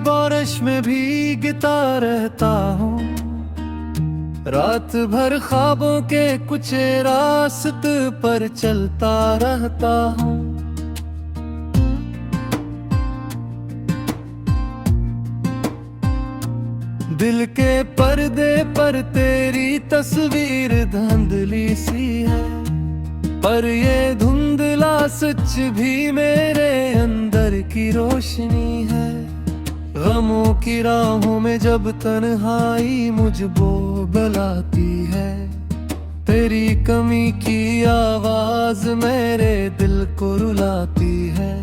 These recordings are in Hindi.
बारिश में भीगता रहता हूँ, रात भर ख्वाबों के कुछ रास्ते पर चलता रहता हूँ। दिल के पर्दे पर तेरी तस्वीर धुंधली सी है, पर ये धुंधला सच भी मेरे अंदर की रोशनी है। गमों की राहों में जब तन्हाई मुझको बुलाती है, तेरी कमी की आवाज मेरे दिल को रुलाती है।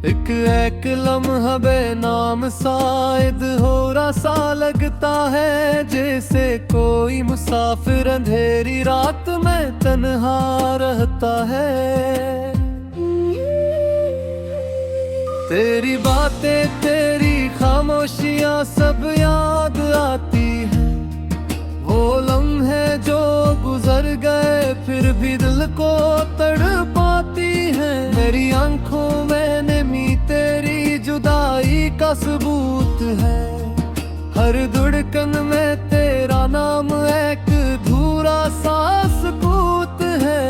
एक लम्हा बेनाम शायद हो रहा सा लगता है, जैसे कोई मुसाफिर अंधेरी रात में तन्हा रहता है। तेरी बातें तेरी खामोशियां सब याद आती है, वो लम्हे जो गुजर गए फिर भी दिल को तड़पाती है। मेरी आंखों में नमी तेरी जुदाई का सबूत है, हर धड़कन में तेरा नाम एक अधूरा सा सकूत है।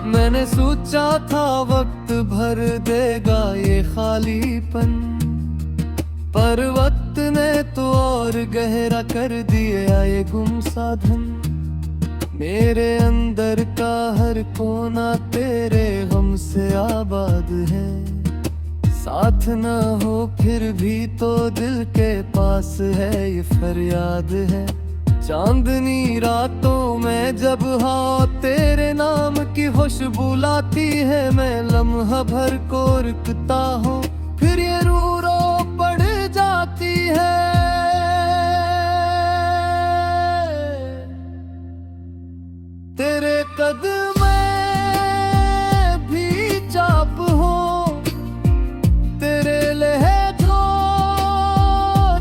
मैंने सोचा था वक्त भर देगा ये खालीपन, पर वक्त ने तो और गहरा कर दिया ये गुमसाधन। मेरे अंदर का हर कोना तेरे गम से आबाद है, साथ ना हो फिर भी तो दिल के पास है ये फरियाद है। चांदनी रातों में जब हाँ तेरे नाम की खुशबू लाती है, मैं लम्हा भर को रुकता हूँ फिर ये रो रो पड़ जाती है। तेरे कदम भी चाप हो, तेरे लहजों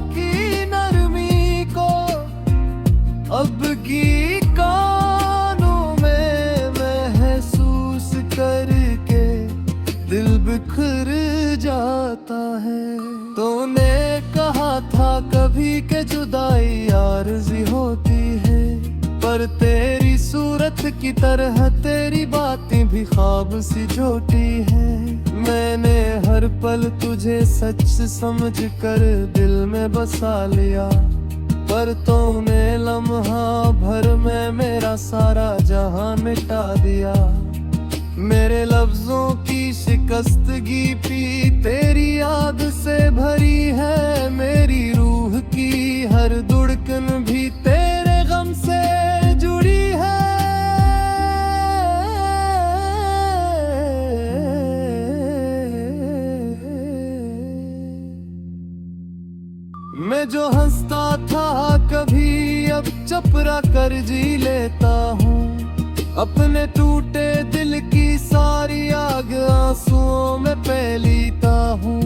की नरमी को अब की कानों में महसूस करके दिल बिखर जाता है। तूने कहा था कभी के जुदाई आरज़ी होती है, पर तेरी सूरत की तरह तेरी बातें भी ख्वाब सी झूठी है। मैंने हर पल तुझे सच समझ कर दिल में बसा लिया, पर तूने लम्हा भर में मेरा सारा जहां मिटा दिया। मेरे लफ्जों की शिकस्तगी भी तेरी याद से भरी है, मेरी रूह की हर धड़कन भी तेरे गम से जुड़ी है। मैं जो हंसता था कभी अब चपरा कर जी लेता हूँ, अपने टूटे दिल की सारी आग आंसुओं में फैलीता हूँ।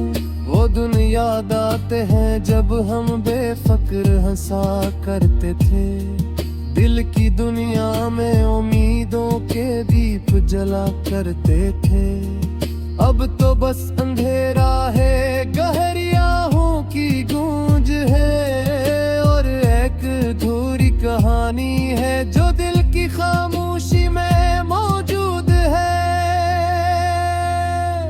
वो दिन याद आते हैं जब हम बेफिक्र हंसा करते थे, दिल की दुनिया में उम्मीदों के दीप जला करते थे। अब तो बस अंधेरा है, गहरियाहों की गूंज है, और एक अधूरी कहानी है जो दिल की खामोशी में मौजूद है।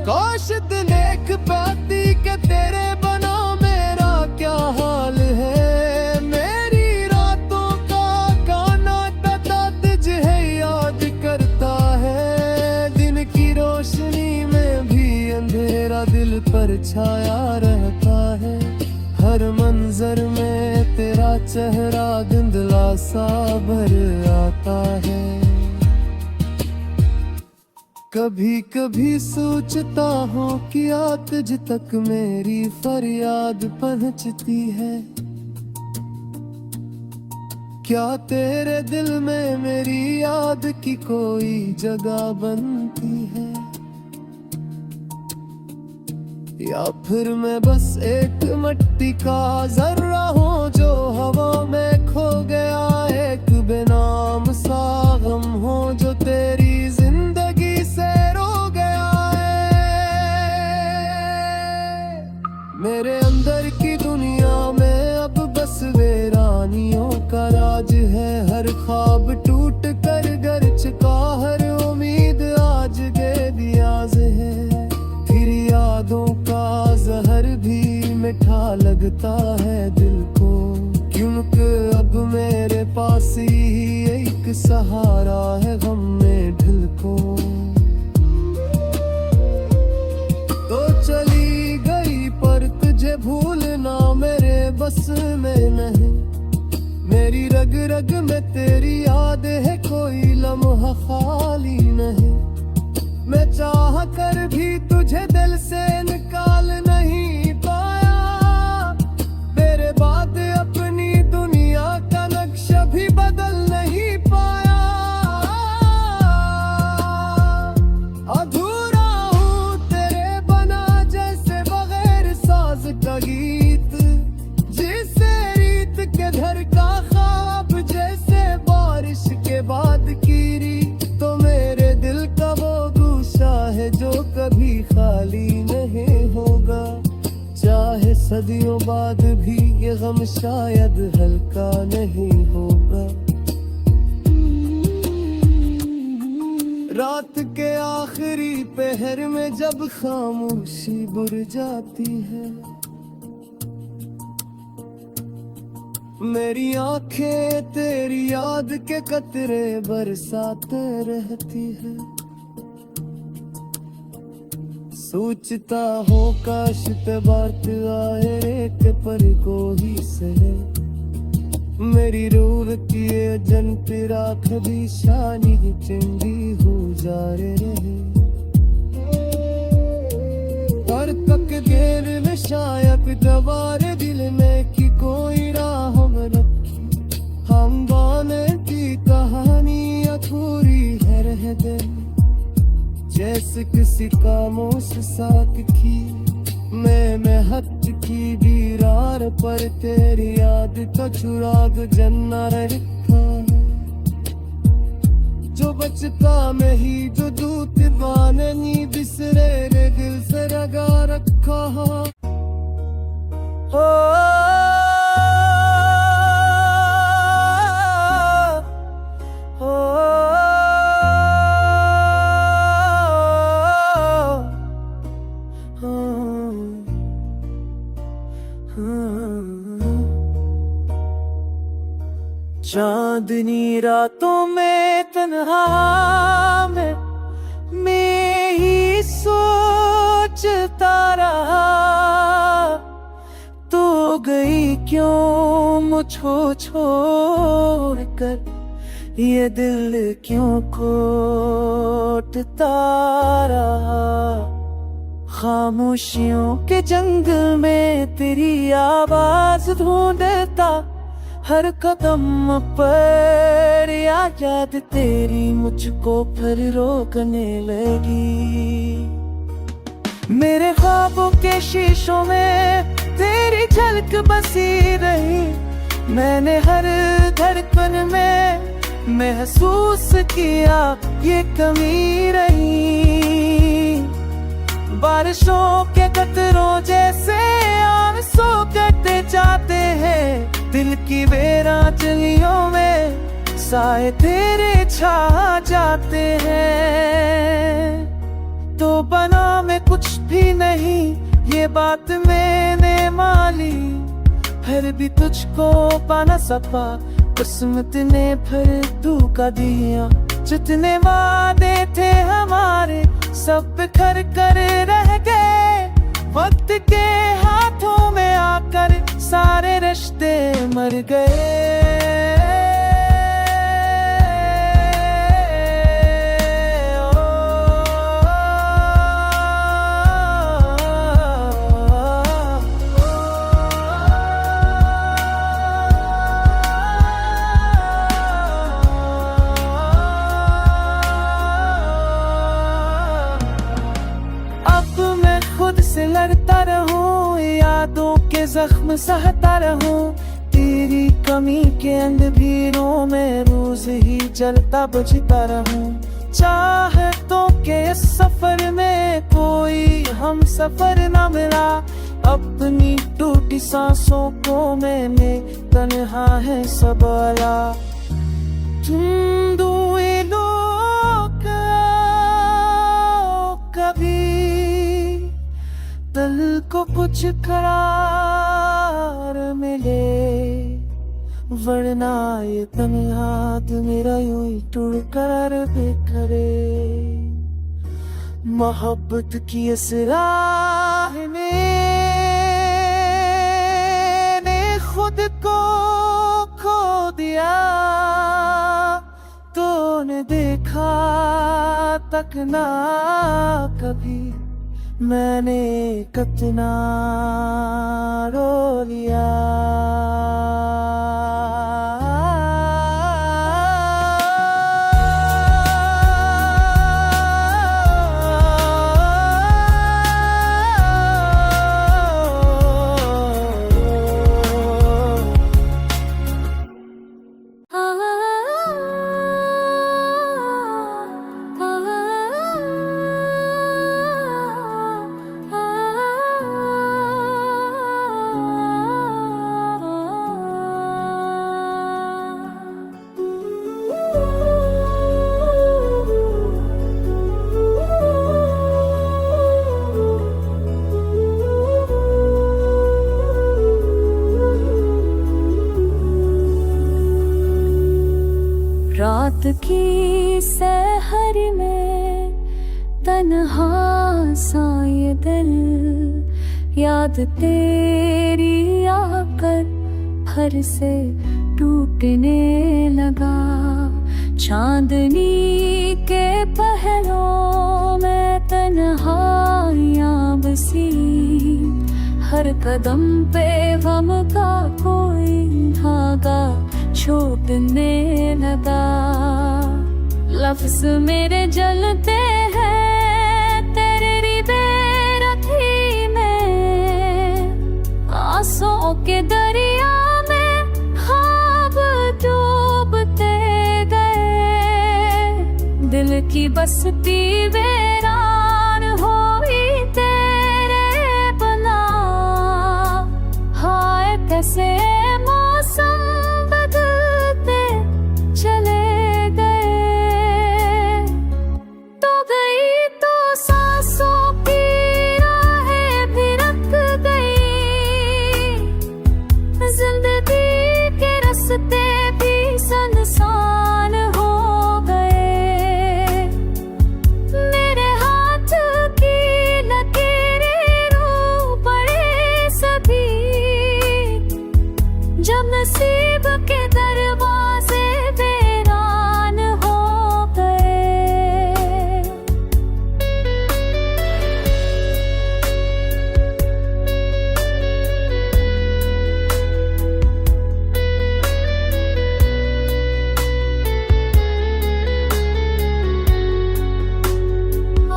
काश दिल एक पाती के तेरे बना मेरा क्या हाल है। मेरी रातों का गाना तता तुझे याद करता है, दिन की रोशनी में भी अंधेरा दिल पर छाया रहता है। हर मंजर में तेरा चेहरा धुंधला सा भर आता है। कभी कभी सोचता हूँ कि तुझ तक मेरी फरियाद पहुँचती है, क्या तेरे दिल में मेरी याद की कोई जगह बनती है, या फिर मैं बस एक मिट्टी का जर्रा हूँ जो हवा में खो गया। एक बेनाम सा गम हो जो तेरी जिंदगी से मेरे अंदर की दुनिया में अब बस वीरानियों का राज है। हर ख्वाब टूट कर घर चुका, हर उम्मीद आज गेदियाज है। फिर यादों का जहर भी मीठा लगता है दिल को, क्योंकि अब मेरे पास ही एक सहारा है गम में ढल को। तो चली गई पर तुझे भूलना मेरे बस में नहीं। मेरी रग रग में तेरी याद है, कोई लम्हा खाली नहीं। मैं चाह कर भी तुझे दिल से निकाल नहीं पाया। तेरे बाद अपनी दुनिया का नक्शा भी बदल नहीं पाया। अधूरा हूँ तेरे बना, जैसे बगैर साज का गीत, जिसे रीत के घर का ख्वाब, जैसे बारिश के बाद की रीत। तो मेरे दिल का वो गुस्सा है जो कभी खाली नहीं होगा, चाहे सदियों बाद भी ये गम शायद हल्का नहीं होगा। रात के आखिरी पहर में जब खामोशी बुर जाती है, मेरी आंखें तेरी याद के कतरे बरसाते रहती है। सोचता हो काश बात आए रेत पर कोई सहे। मेरी रूह की जन राख भी शानी चंगी हो जा रहे। हर तक घेर में शायद दवार दिल में की कोई राह रखी। हम गाने की कहानी अधूरी है रह दे, जैसे किसी खामोश साक की। मैं हट की दीवार पर तेरी याद का चुराग जन्ना रखा। जो बचता में ही जो दूत बाननी बिसरे रे दिल से लगा रखा। हो चांदनी रातों में तन्हा मैं ही सोचता रहा। तो गई क्यों मुझको छोड़ कर, ये दिल क्यों कोटता रहा। खामोशियों के जंगल में तेरी आवाज ढूंढता, हर कदम पर याद तेरी मुझको फिर रोकने लगी। मेरे ख्वाबों के शीशों में तेरी झलक बसी रही। मैंने हर धड़कन में महसूस किया ये कमी रही। बारिशों के कतरों जैसे आंसू कटते जाते हैं, दिल की बेराचलियों में साए तेरे छा जाते हैं। तो बना मैं कुछ भी नहीं, ये बात मैंने मानी। फिर भी तुझको पाना सपा, किस्मत ने फिर धोखा दिया। जितने वादे थे हमारे सब बिखर कर रह गए। वक्त के हाथों में आकर सारे रिश्ते मर गए। लड़ता रहूं, यादों के जख्म सहता रहूं। तेरी कमी के अंधेरों में रोज ही जलता बुझता रहूं। चाहतों के इस सफर में कोई हम सफर न मिला। अपने सांसों को मैंने तन्हा है सबला तुम दुए लोग कभी दिल को कुछ करार मिले वरना ये तन्हा दिल मेरा यूं ही टूटकर बिखरे मोहब्बत की इस राह में खुद को खो दिया तूने देखा तक ना कभी मैंने कितना रो लिया रात की सहर में तन्हा सा ये दिल याद तेरी आकर फिर से टूटने लगा चांदनी के पहरों में तन्हाइयां बसी हर कदम पे गम का कोई धागा छूटने लगा लफ्ज़ मेरे जलते हैं तेरी बेरखी में आंसुओं के दरिया में ख्वाब डूबते गए दिल की बस्ती वीरान हुई तेरे बिना हाय कैसे मौसम नसीब के दरवाजे वीरान हो गए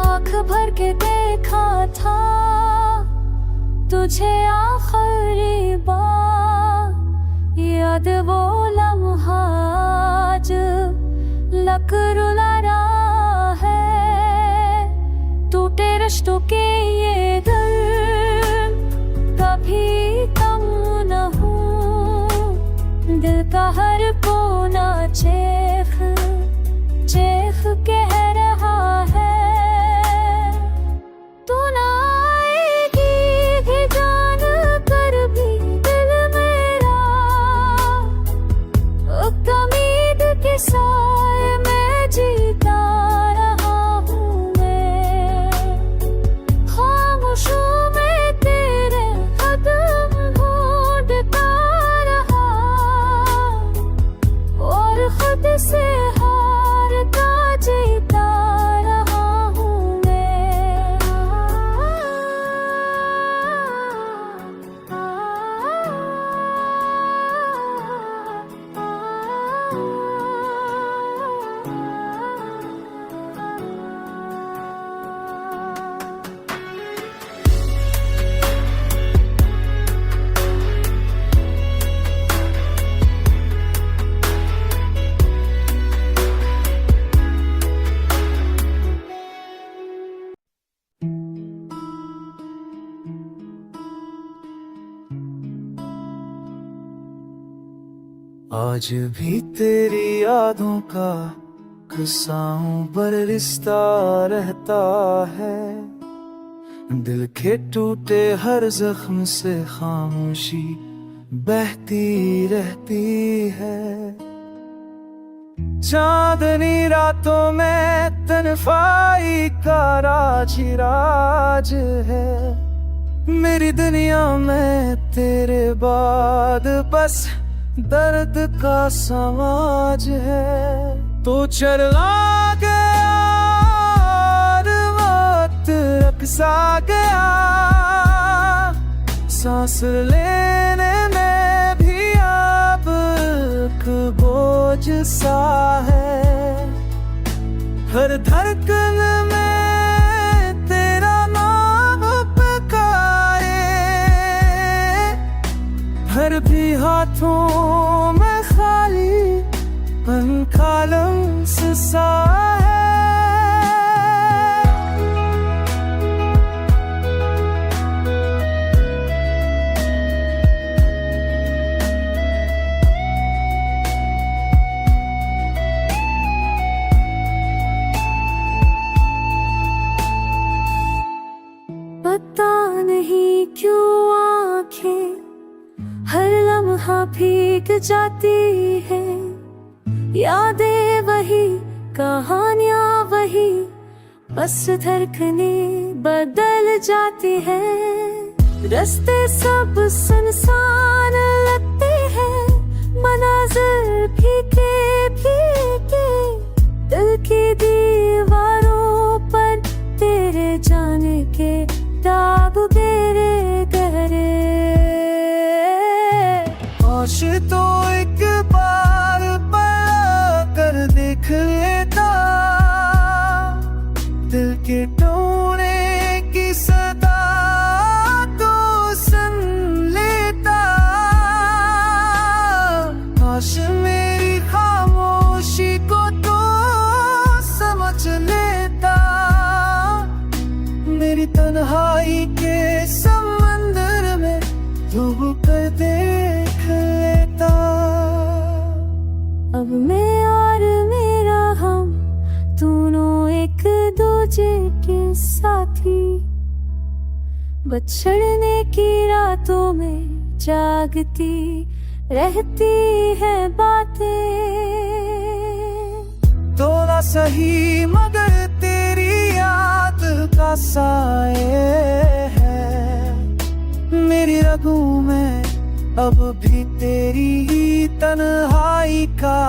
आँख भर के देखा था तुझे आखिरी बार याद वो लम्हा आज लग रुला रहा है टूटे रिश्तों के ये दिल कभी कम न हो दिल का हर कोना चेख चेख कह रहा है तू ना आएगी भी जान कर भी उम्मीद के साए में जीता रहा हूँ मैं खामोशों में तेरे कदम ढूंढता रहा और खुद आज भी तेरी यादों का किस्साओं पर रिश्ता रहता है। दिल के टूटे हर जख्म से खामोशी बहती रहती है। चांदनी रातों में तन्हाई का राज ही राज है। मेरी दुनिया में तेरे बाद बस दर्द का समाज है। तो चला गया और वक्त रक्सा गया, सांस लेने में भी अब एक बोझ सा है। हर धड़कन में तेरा नाम पुकारे, हर भी हाथों में खाली पन का लम्स सा है। पता नहीं क्यों आंखें हर लम्हा भीग जाती है। यादें वही, कहानियां वही, बस धड़कनें बदल जाती है। रास्ते सब सुनसान लगते हैं, मनाज़िर फीके फीके। दिल की दीवारों पर तेरे जाने के दाग गहरे गहरे। काश तो एक बार कर देख लेता, दिल के टोने की सदा तो सुन लेता। काश मेरी खामोशी को तो समझ लेता, मेरी तन्हाई के समंदर में डूब कर देख लेता। अब मैं और मेरा हम दोनों एक दूजे के साथी, बछड़ने की रातों में जागती रहती है बातें। तो ना सही मगर तेरी याद का साए है। मेरी रगों में अब भी तेरी ही तन्हाई का